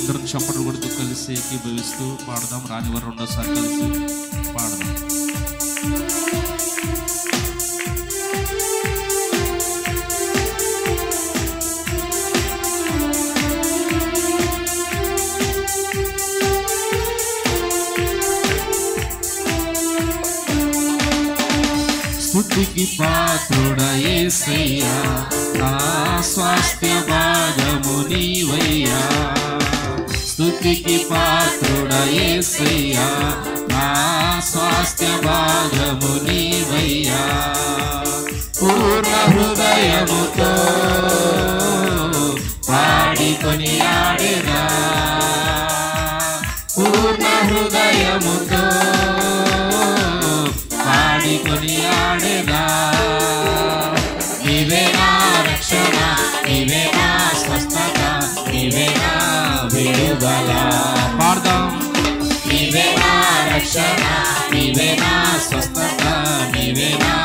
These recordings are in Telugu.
అందరం చప్పట్లు కొడుతూ కలిసి ఏకీభవిస్తూ పాడదాం. రానివారు రెండోసారి కలిసి పాడదాం. స్తుతికి పాత్రుడా యేసయ్యా, నా స్వాస్థ్య భాగము నీవయ్యా. స్తుతికి పాత్రుడా యేసయ్యా, నా స్వాస్థ్య భాగము నీవయ్యా. పూర్ణ హృదయముతో పాడి కొనియాడెదా, పూర్ణ హృదయముతో పాడి కొనియాడెదా. నీవే నా రక్షణ, నీవే నా స్వస్థత, నీవే నా విడుదల. పాడదాం. నీవే నా రక్షణ, నీవే నా స్వస్థత, నీవే నా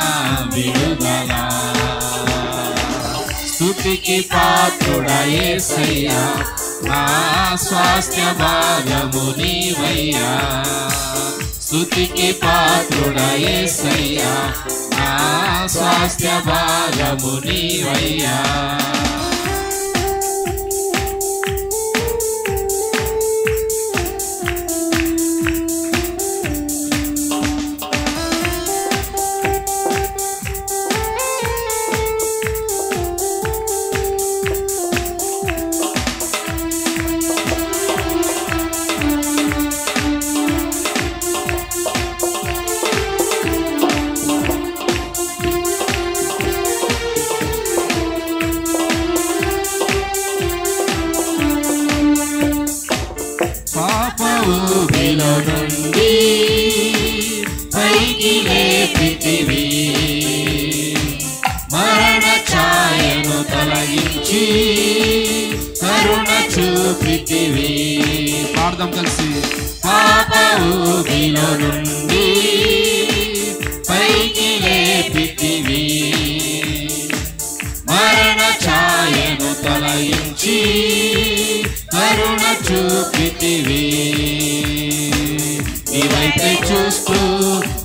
విడుదల. స్తుతికి పాత్రుడా యేసయ్యా, నా స్వాస్థ్య భాగము నీవయ్యా. స్తుతికి పాత్రుడా యేసయ్యా, నా స్వాస్థ్య భాగము నీవయ్యా. ఊబిలో నుండి పైకి లేపితివి, మరణ ఛాయను తొలగించి కరుణ చూపితివి. పాడదాం కలిసి. పాప ఊబిలో నుండి పైకి లేపితివి, మరణ ఛాయను తొలగించి కరుణ చూపితివి. నీ వైపే చూస్తూ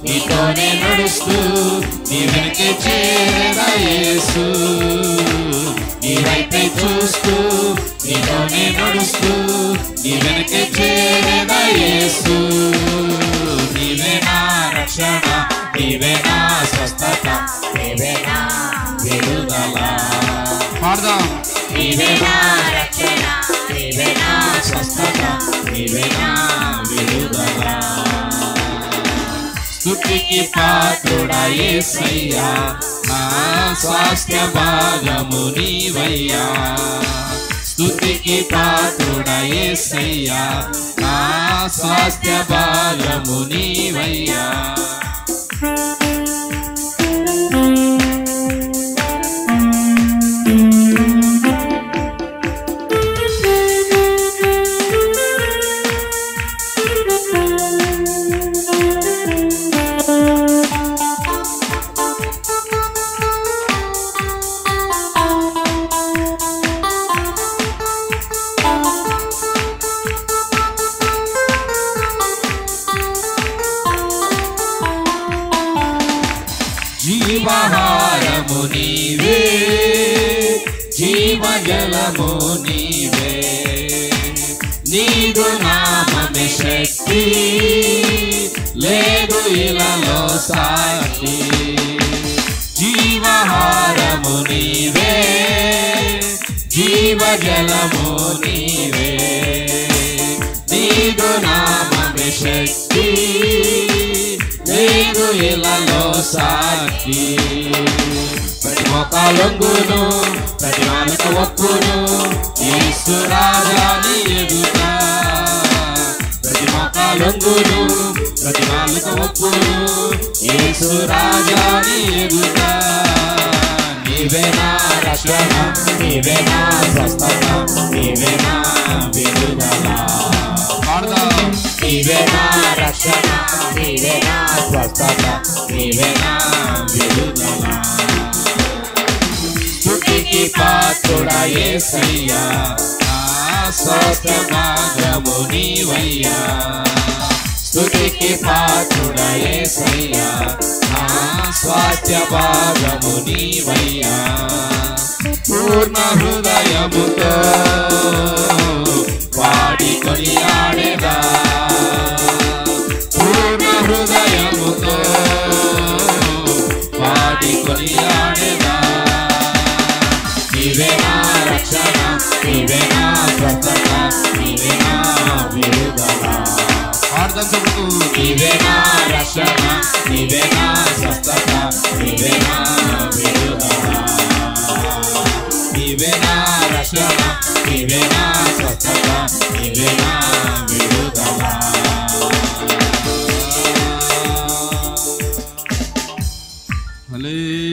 నీతోనే నడుస్తూ నీ వెనకే చేరదా యేసు. నీ వైపే చూస్తూ నీతోనే నడుస్తూ నీ వెనకే చేరదా యేసు. నీవే నా రక్షణ, నీవే నా స్వస్థత, నీవే నా విడుదల. పాడదాం. నీవే నా రక్షణ, నీవే నా స్వస్థత, నీవే నా విడుదల. స్తుతికి పాత్రుడా యేసయ్యా, నా స్వాస్థ్య భాగము నీవయ్యా. స్తుతికి పాత్రుడా యేసయ్యా, నా స్వాస్థ్య భాగము నీవయ్యా. జీవహారము నీవే, జీవజలము నీవే. నీదు నామమే శక్తి, లేదు ఇలలో సాటి. జీవహారము నీవే, జీవజలము నీవే. నీదు నామమే శక్తి, లేదు ఇలలో సాటి. ప్రతి మోకాలొంగును, ప్రతి నాలుక ఒప్పును, యేసు రాజాని ఎదుట. ప్రతి మోకాలొంగును, ప్రతి నాలుక ఒప్పును, యేసు రాజాని ఎదుట. నీవే నా రక్షణ, నీవే నా స్వస్థత, నీవే నా విడుదల. పాడదాం. నీవే నా రక్షణ, నీవే నా స్వస్థత, నీవే నా విడుదల. స్తుతికి పాత్రుడా యేసయ్యా, నా స్వస్థ భాగము నీవయ్యా, స్తుతికి పాత్రుడా యేసయ్యా, నా స్వాస్థ్య భాగము నీవయ్యా. పూర్ణ హృదయముతో పాడి కొనియాడేదా, పూర్ణ హృదయముతో పాడి కొనియాడేదా. నీవే నా రక్షణ, నీవే నా స్వస్థత, నీవే నా విడుదల. ప్రార్థన చెబుతూ నీవే నా రక్షణ, నీవే నా స్వస్థత, నీవే నా విడుదల. నీవే నా రక్షణ, నీవే నా స్వస్థత, నీవే నా విడుదల. హల్లెలూయా.